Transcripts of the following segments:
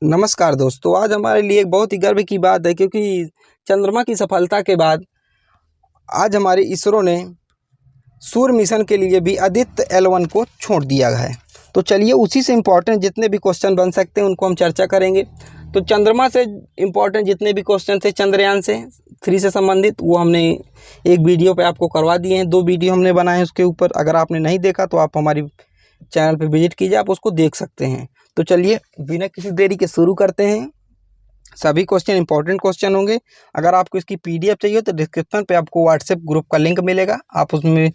नमस्कार दोस्तों, आज हमारे लिए एक बहुत ही गर्व की बात है क्योंकि चंद्रमा की सफलता के बाद आज हमारे इसरो ने सूर्य मिशन के लिए भी आदित्य L1 को छोड़ दिया है। तो चलिए उसी से इम्पोर्टेंट जितने भी क्वेश्चन बन सकते हैं उनको हम चर्चा करेंगे। तो चंद्रमा से इम्पोर्टेंट जितने भी क्वेश्चन थे चंद्रयान से 3 से संबंधित वो हमने एक वीडियो पे आपको करवा दिए हैं। 2 वीडियो हमने बनाए हैं उसके ऊपर। अगर आपने नहीं देखा तो आप हमारी चैनल पे विजिट कीजिए, आप उसको देख सकते हैं। तो चलिए बिना किसी देरी के शुरू करते हैं। सभी क्वेश्चन इंपॉर्टेंट क्वेश्चन होंगे। अगर आपको इसकी पीडीएफ चाहिए तो डिस्क्रिप्शन पे आपको व्हाट्सएप ग्रुप का लिंक मिलेगा, आप उसमें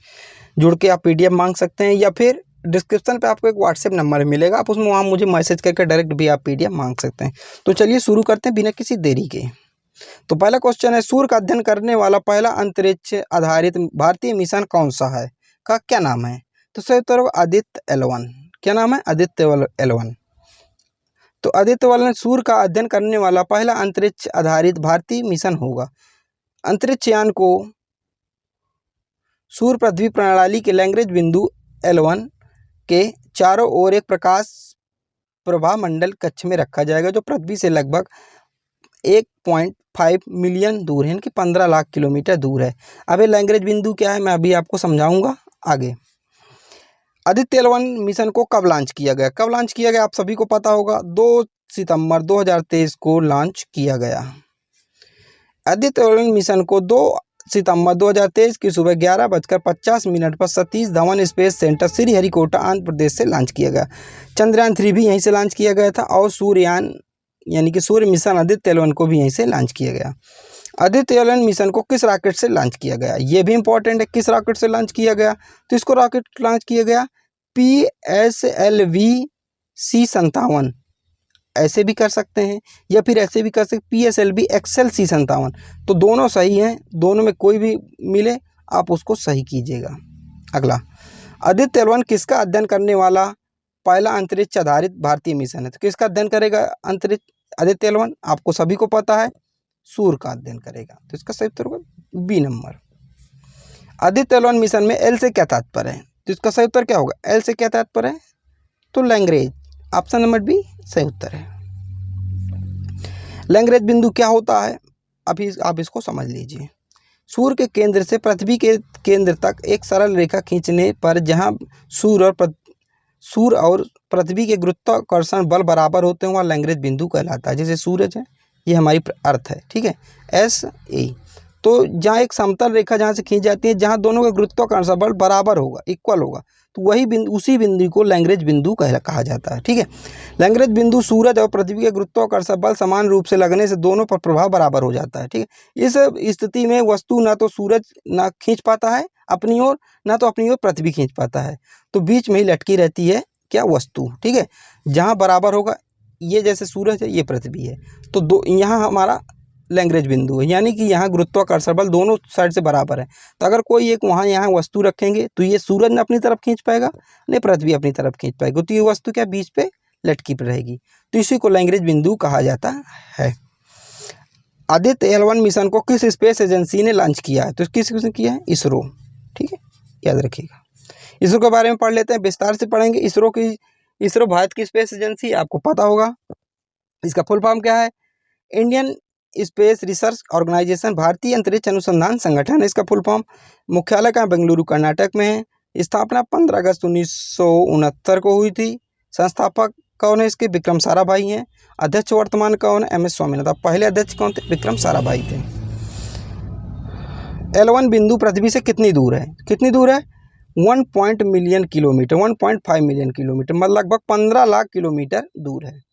जुड़ के आप पीडीएफ मांग सकते हैं, या फिर डिस्क्रिप्शन पे आपको एक व्हाट्सएप नंबर मिलेगा, आप उसमें वहाँ मुझे मैसेज करके डायरेक्ट भी आप पीडीएफ मांग सकते हैं। तो चलिए शुरू करते हैं बिना किसी देरी के। तो पहला क्वेश्चन है, सूर्य का अध्ययन करने वाला पहला अंतरिक्ष आधारित भारतीय मिशन कौन सा है, का क्या नाम है? तो सही उत्तर होगा आदित्य L1। क्या नाम है? आदित्य L1। तो आदित्य L1 सूर्य का अध्ययन करने वाला पहला अंतरिक्ष आधारित भारतीय मिशन होगा। अंतरिक्ष यान को सूर्य पृथ्वी प्रणाली के लैग्रेंज बिंदु L1 के चारों ओर एक प्रकाश प्रभा मंडल कक्ष में रखा जाएगा जो पृथ्वी से लगभग 1.5 मिलियन दूर है, यानी कि 15 लाख किलोमीटर दूर है। अब ये लैग्रेंज बिंदु क्या है मैं अभी आपको समझाऊंगा आगे। आदित्य L1 मिशन को कब लॉन्च किया गया? कब लॉन्च किया गया आप सभी को पता होगा, 2 सितंबर 2023 को लॉन्च किया गया। आदित्य L1 मिशन को 2 सितंबर 2023 की सुबह 11:50 पर सतीश धवन स्पेस सेंटर श्रीहरिकोटा आंध्र प्रदेश से लॉन्च किया गया। चंद्रयान 3 भी यहीं से लॉन्च किया गया था और सूर्ययान यानी कि सूर्य मिशन आदित्य L1 को भी यहीं से लॉन्च किया गया। आदित्य L1 मिशन को किस रॉकेट से लॉन्च किया गया? ये भी इंपॉर्टेंट है, किस रॉकेट से लॉन्च किया गया? तो इसको रॉकेट लॉन्च किया गया PSLV-C57, ऐसे भी कर सकते हैं या फिर ऐसे भी कर सकते PSLV-XL-C57। तो दोनों सही हैं, दोनों में कोई भी मिले आप उसको सही कीजिएगा। अगला, आदित्य L1 किसका अध्ययन करने वाला पहला अंतरिक्ष आधारित भारतीय मिशन है? तो किसका अध्ययन करेगा अंतरिक्ष आदित्य L1? आपको सभी को पता है, सूर्य का अध्ययन करेगा। तो इसका सही उत्तर होगा B number. Aditya L1 mission में एल से क्या तात्पर्य है? तो इसका सही उत्तर क्या होगा? एल से क्या तात्पर्य है? तो लैग्रेंज, ऑप्शन नंबर बी सही उत्तर है। लैग्रेंज बिंदु क्या होता है अभी आप इसको समझ लीजिए। सूर्य के केंद्र से पृथ्वी के केंद्र तक एक सरल रेखा खींचने पर जहां सूर्य और पृथ्वी के गुरुत्वाकर्षण बल बराबर होते हैं वहाँ लैग्रेंज बिंदु कहलाता है। जैसे सूरज है, ये हमारी अर्थ है, ठीक है, SE। तो जहाँ एक समतल रेखा जहाँ से खींच जाती है, जहाँ दोनों का गुरुत्वाकर्षण बल बराबर होगा, इक्वल होगा, तो वही बिंदु, उसी बिंदु को लैग्रेंज बिंदु कहा जाता है, ठीक है। लैग्रेंज बिंदु सूरज और पृथ्वी के गुरुत्वाकर्षण बल समान रूप से लगने से दोनों पर प्रभाव बराबर हो जाता है, ठीक है। इस स्थिति में वस्तु ना तो सूरज ना खींच पाता है अपनी ओर, ना तो अपनी ओर पृथ्वी खींच पाता है, तो बीच में ही लटकी रहती है क्या? वस्तु, ठीक है। जहाँ बराबर होगा, ये जैसे सूरज है, ये पृथ्वी है, तो दो यहाँ हमारा लैग्रेंज बिंदु है, यानी कि यहाँ गुरुत्वाकर्षण बल दोनों साइड से बराबर है। तो अगर कोई एक वहाँ यहाँ वस्तु रखेंगे तो ये सूरज न अपनी तरफ खींच पाएगा, न पृथ्वी अपनी तरफ खींच पाएगी, तो ये वस्तु क्या बीच पे लटकी रहेगी, तो इसी को लैग्रेंज बिंदु कहा जाता है। आदित्य L1 मिशन को किस स्पेस एजेंसी ने लॉन्च किया है? तो किसने किया है? इसरो, ठीक है, याद रखिएगा। इसरो के बारे में पढ़ लेते हैं, विस्तार से पढ़ेंगे। इसरो भारत की स्पेस एजेंसी, आपको पता होगा। इसका फुल फॉर्म क्या है? इंडियन स्पेस रिसर्च ऑर्गेनाइजेशन, भारतीय अंतरिक्ष अनुसंधान संगठन है इसका फुल फॉर्म। मुख्यालय का बेंगलुरु कर्नाटक में है। स्थापना 15 अगस्त 1969 को हुई थी। संस्थापक कौन है इसके? विक्रम साराभाई हैं। अध्यक्ष वर्तमान कौन है? MS स्वामीनाथन। पहले अध्यक्ष कौन थे? विक्रम साराभाई थे। L1 बिंदु पृथ्वी से कितनी दूर है? कितनी दूर है? 1 मिलियन किलोमीटर, 1.5 मिलियन किलोमीटर, मतलब लगभग 15 लाख किलोमीटर दूर है।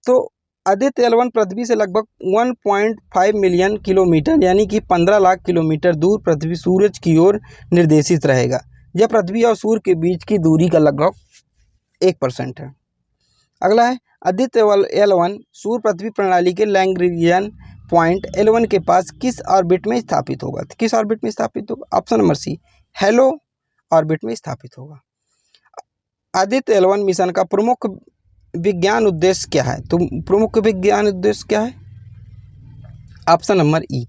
तो आदित्य L1 पृथ्वी से लगभग 1.5 मिलियन किलोमीटर यानी कि 15 लाख किलोमीटर दूर पृथ्वी सूरज की ओर निर्देशित रहेगा। यह पृथ्वी और सूर्य के बीच की दूरी का लगभग 1% है। अगला है, आदित्य L1 सूर्य पृथ्वी प्रणाली के लैग्रेंजियन पॉइंट L1 के पास किस ऑर्बिट में स्थापित होगा? किस ऑर्बिट में स्थापित होगा? Option number C, halo orbit में स्थापित होगा। आदित्य L1 मिशन का प्रमुख विज्ञान उद्देश्य क्या है? तो प्रमुख विज्ञान उद्देश्य क्या है? ऑप्शन नंबर ई,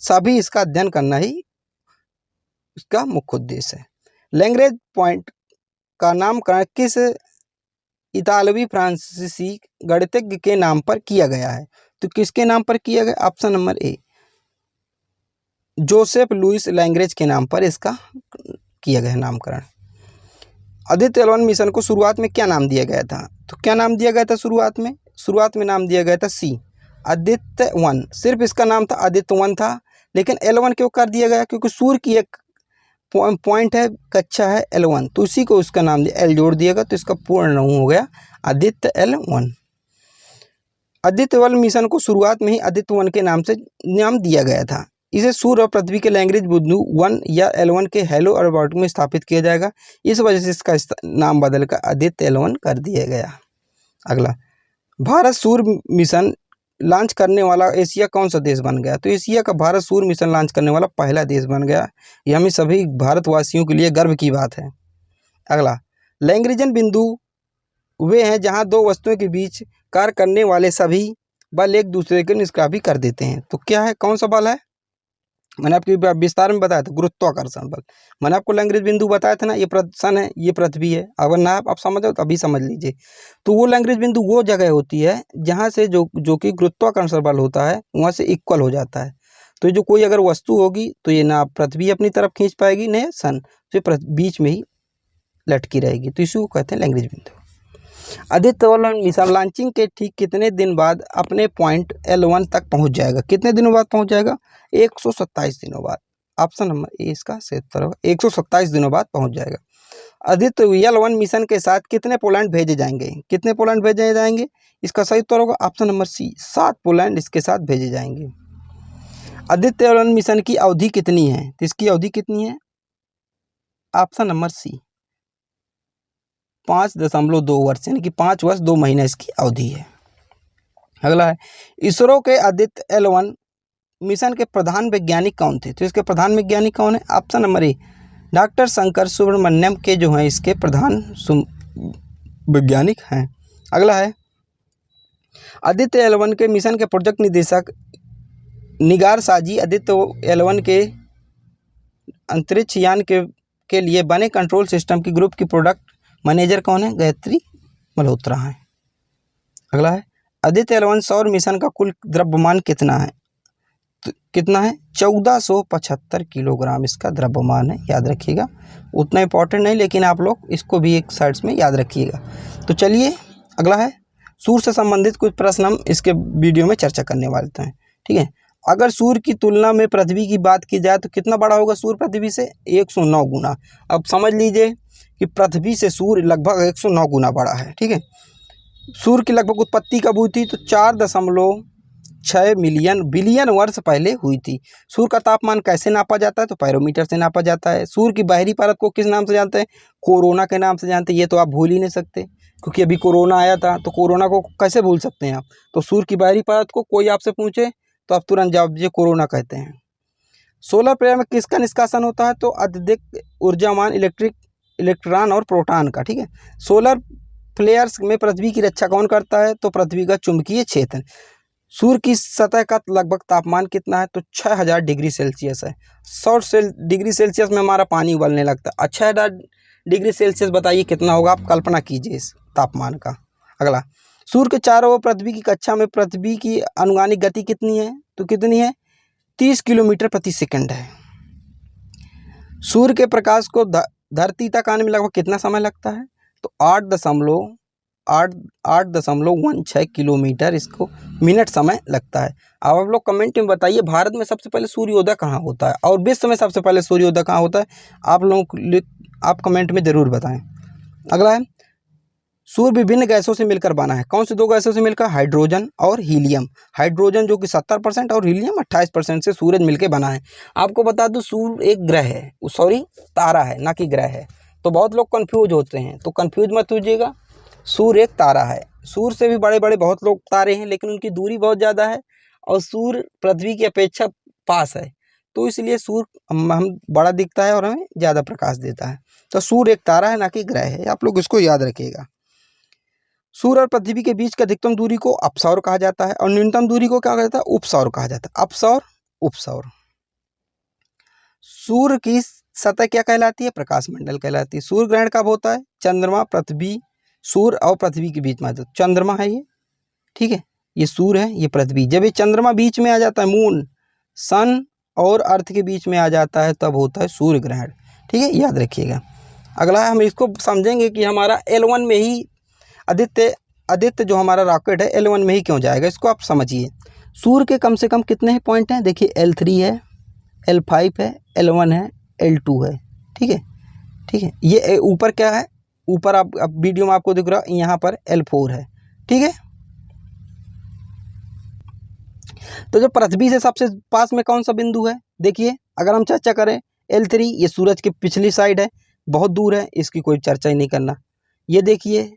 सभी इसका अध्ययन करना ही इसका मुख्य उद्देश्य है। लैग्रेंज पॉइंट का नामकरण किस इतालवी फ्रांसीसी गणितज्ञ के नाम पर किया गया है। तो किसके नाम पर किया गया? Option number A, Joseph Louis Lagrange के नाम पर इसका किया गया नामकरण। आदित्य L1 मिशन को शुरुआत में क्या नाम दिया गया था? तो क्या नाम दिया गया था शुरुआत में नाम दिया गया था सी, आदित्य 1। सिर्फ इसका नाम था आदित्य 1 था, लेकिन L1 क्यों कर दिया गया? क्योंकि सूर्य की एक पॉइंट है, कक्षा है L1, तो इसी को इसका नाम दिया, एल जोड़ दिएगा तो इसका पूर्ण नाम हो गया आदित्य L1। आदित्य 1 मिशन को शुरुआत में ही आदित्य 1 के नाम से नाम दिया गया था। इसे सूर्य और पृथ्वी के लैंग्रेज बिंदु 1 या L1 के हेलो ऑर्बिट में स्थापित किया जाएगा। इस वजह से इसका नाम बदलकर आदित्य L1 कर दिया गया। अगला, भारत सूर्य मिशन लॉन्च करने वाला एशिया कौन सा देश बन गया? तो एशिया का भारत सूर्य मिशन लॉन्च करने वाला पहला देश बन गया। यह हमें सभी भारतवासियों के लिए गर्व की बात है। अगला, लैंग्रेजन बिंदु वे हैं जहां दो वस्तुओं के बीच कार्य करने वाले सभी बल एक दूसरे के निष्क्रिय कर देते हैं। तो क्या है, कौन सा बल है? मैंने आपको विस्तार में बताया था, गुरुत्वाकर्षण बल। मैंने आपको लैंग्रेज बिंदु बताया था ना, ये सन है, ये पृथ्वी है। अगर ना आप समझ हो तो अभी समझ लीजिए। तो वो लैंग्रेज बिंदु वो जगह होती है जहाँ से जो कि गुरुत्वाकर्षण बल होता है वहाँ से इक्वल हो जाता है। तो जो कोई अगर वस्तु होगी तो ये ना पृथ्वी अपनी तरफ खींच पाएगी न सन, तो बीच में ही लटकी रहेगी। तो इसी को कहते हैं लैंग्रेज बिंदु। आदित्य L1 मिशन लॉन्चिंग के ठीक कितने दिन बाद अपने पॉइंट L1 तक पहुंच जाएगा? कितने दिनों बाद पहुंच जाएगा? 127 दिनों बाद। ऑप्शन नंबर ए इसका सही उत्तर होगा, 127 दिनों बाद पहुंच जाएगा। आदित्य L1 मिशन के साथ कितने पोलैंड भेजे जाएंगे? कितने पोलैंड भेजे जाएंगे? इसका सही उत्तर होगा ऑप्शन नंबर सी, 7 पोलैंड इसके साथ भेजे जाएंगे। आदित्य L1 मिशन की अवधि कितनी है? तो इसकी अवधि कितनी है? ऑप्शन नंबर सी, 5.2 वर्ष, यानी कि 5 वर्ष 2 महीना इसकी अवधि है। अगला है, इसरो के आदित्य L1 मिशन के प्रधान वैज्ञानिक कौन थे? तो इसके प्रधान वैज्ञानिक कौन है? Option number A, doctor Shankar Subramanian के जो हैं इसके प्रधान वैज्ञानिक हैं। अगला है, आदित्य L1 के मिशन के प्रोजेक्ट निदेशक निगार साजी आदित्य L1 के अंतरिक्ष यान के लिए बने कंट्रोल सिस्टम की ग्रुप की प्रोडक्ट मैनेजर कौन है? गायत्री मल्होत्रा है। अगला है, आदित्य L1 सौर मिशन का कुल द्रव्यमान कितना है? तो कितना है? 1475 किलोग्राम इसका द्रव्यमान है, याद रखिएगा। उतना इंपॉर्टेंट नहीं, लेकिन आप लोग इसको भी एक साइड्स में याद रखिएगा। तो चलिए अगला है, सूर्य से संबंधित कुछ प्रश्न हम इसके वीडियो में चर्चा करने वाले हैं। ठीक है, अगर सूर्य की तुलना में पृथ्वी की बात की जाए तो कितना बड़ा होगा सूर्य पृथ्वी से? 109 गुना। अब समझ लीजिए कि पृथ्वी से सूर्य लगभग 109 गुना बड़ा है। ठीक है, सूर्य की लगभग उत्पत्ति कब हुई थी? तो 4.6 मिलियन बिलियन वर्ष पहले हुई थी। सूर्य का तापमान कैसे नापा जाता है? तो पायरोमीटर से नापा जाता है। सूर्य की बाहरी परत को किस नाम से जानते हैं? कोरोना के नाम से जानते हैं। ये तो आप भूल ही नहीं सकते, क्योंकि अभी कोरोना आया था, तो कोरोना को कैसे भूल सकते हैं आप? तो सूर्य की बाहरी परत को कोई आपसे पूछे तो आप तुरंत जवाब दीजिए, कोरोना कहते हैं। सोलर प्लेयर में किसका निष्कासन होता है? तो अत्यधिक ऊर्जावान इलेक्ट्रॉन और प्रोटॉन का। ठीक है, सोलर फ्लेयर्स में पृथ्वी की रक्षा कौन करता है? तो पृथ्वी का चुंबकीय क्षेत्र। सूर्य की सतह का लगभग तापमान कितना है? तो 6000 डिग्री सेल्सियस है। 100 डिग्री सेल्सियस में हमारा पानी उबलने लगता है। 6000 डिग्री सेल्सियस बताइए कितना होगा, आप कल्पना कीजिए इस तापमान का। अगला, सूर्य के चारों ओर पृथ्वी की कक्षा में पृथ्वी की अनुगानिक गति कितनी है? तो कितनी है? 30 किलोमीटर प्रति सेकंड है। सूर्य के प्रकाश को धरती तक आने में लगभग कितना समय लगता है? तो 8.16 किलोमीटर इसको मिनट समय लगता है। अब आप लोग कमेंट में बताइए, भारत में सबसे पहले सूर्योदय कहाँ होता है और विश्व में सबसे पहले सूर्योदय कहाँ होता है? आप कमेंट में ज़रूर बताएं। अगला है, सूर्य विभिन्न गैसों से मिलकर बना है। कौन सी 2 गैसों से मिलकर? हाइड्रोजन और हीलियम। हाइड्रोजन जो कि 70% और हीलियम 28% से सूरज मिलकर बना है। आपको बता दूं, सूर्य एक ग्रह है, सॉरी तारा है, ना कि ग्रह है। तो बहुत लोग कंफ्यूज होते हैं, तो कंफ्यूज मत होइएगा, सूर्य एक तारा है। सूर्य से भी बड़े बड़े बहुत लोग तारे हैं, लेकिन उनकी दूरी बहुत ज़्यादा है और सूर्य पृथ्वी की अपेक्षा पास है, तो इसलिए सूर्य हम बड़ा दिखता है और हमें ज़्यादा प्रकाश देता है। तो सूर्य एक तारा है, ना कि ग्रह है, आप लोग इसको याद रखिएगा। सूर्य और पृथ्वी के बीच की अधिकतम दूरी को अपसौर कहा जाता है और न्यूनतम दूरी को क्या कहा जाता है? उपसौर कहा जाता है। अपसौर, उपसौर। सूर्य की सतह क्या कहलाती है? प्रकाश मंडल कहलाती है। सूर्य ग्रहण कब होता है? चंद्रमा, पृथ्वी सूर्य और पृथ्वी के बीच में आ जाता है। चंद्रमा है ये, ठीक है, ये सूर्य है, ये पृथ्वी। जब ये चंद्रमा बीच में आ जाता है, मून सन और अर्थ के बीच में आ जाता है, तब होता है सूर्य ग्रहण, ठीक है, याद रखिएगा। अगला हम इसको समझेंगे कि हमारा L1 में ही आदित्य जो हमारा रॉकेट है L1 में ही क्यों जाएगा, इसको आप समझिए। सूर्य के कम से कम कितने पॉइंट हैं, देखिए L3 है, L5 है, L1 है, L2 है, ठीक है, ठीक है। ये ऊपर क्या है, ऊपर आप वीडियो में आपको दिख रहा है, यहाँ पर L4 है, ठीक है। तो जो पृथ्वी से सबसे पास में कौन सा बिंदु है, देखिए अगर हम चर्चा करें L3, ये सूरज की पिछली साइड है, बहुत दूर है, इसकी कोई चर्चा ही नहीं करना। ये देखिए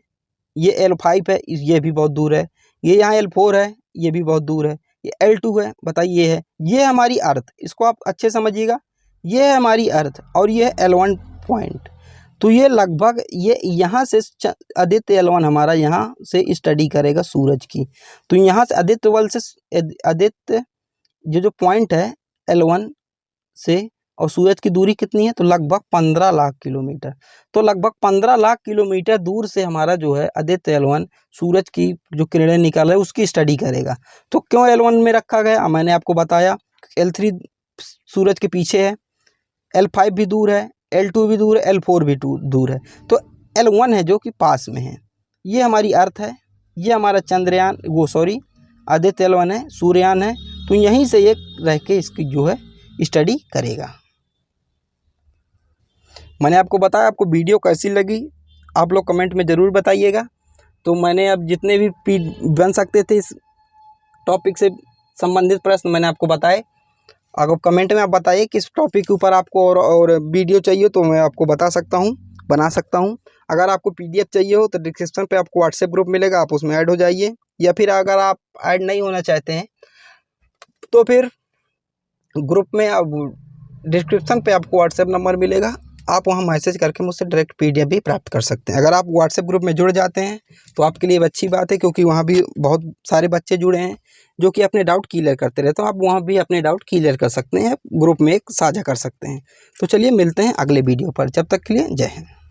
ये L5 है, ये भी बहुत दूर है। ये यहाँ L4 है, ये भी बहुत दूर है। ये L2 है, बताइए ये है, ये हमारी अर्थ, इसको आप अच्छे समझिएगा, ये है हमारी अर्थ और ये है L1 पॉइंट। तो ये लगभग ये यहाँ से आदित्य L1 हमारा यहाँ से स्टडी करेगा सूरज की। तो यहाँ से आदित्य जो पॉइंट है L1 से और सूरज की दूरी कितनी है, तो लगभग 15 लाख किलोमीटर। तो लगभग 15 लाख किलोमीटर दूर से हमारा जो है आदित्य L1 सूरज की जो किरणें निकाल रहा है उसकी स्टडी करेगा। तो क्यों L1 में रखा गया, मैंने आपको बताया। L3 सूरज के पीछे है, L5 भी दूर है, L2 भी दूर है, L4 भी दूर है। तो L1 है जो कि पास में है। ये हमारी अर्थ है, ये हमारा चंद्रयान आदित्य L1 है, सूर्ययान है। तो यहीं से ये रह के इसकी जो है स्टडी करेगा। मैंने आपको बताया, आपको वीडियो कैसी लगी आप लोग कमेंट में ज़रूर बताइएगा। तो मैंने अब जितने भी बन सकते थे इस टॉपिक से संबंधित प्रश्न मैंने आपको बताए। अगर कमेंट में आप बताइए किस टॉपिक के ऊपर आपको और वीडियो चाहिए तो मैं आपको बता सकता हूँ, बना सकता हूँ। अगर आपको PDF चाहिए हो तो डिस्क्रिप्शन पे आपको व्हाट्सएप ग्रुप मिलेगा, आप उसमें ऐड हो जाइए। या फिर अगर आप ऐड नहीं होना चाहते हैं तो फिर ग्रुप में अब डिस्क्रिप्शन पे आपको व्हाट्सएप नंबर मिलेगा, आप वहां मैसेज करके मुझसे डायरेक्ट PDF भी प्राप्त कर सकते हैं। अगर आप व्हाट्सएप ग्रुप में जुड़ जाते हैं तो आपके लिए अच्छी बात है, क्योंकि वहां भी बहुत सारे बच्चे जुड़े हैं जो कि अपने डाउट क्लियर करते रहते हैं। आप वहां भी अपने डाउट क्लियर कर सकते हैं, ग्रुप में एक साझा कर सकते हैं। तो चलिए मिलते हैं अगले वीडियो पर, जब तक के लिए जय हिंद।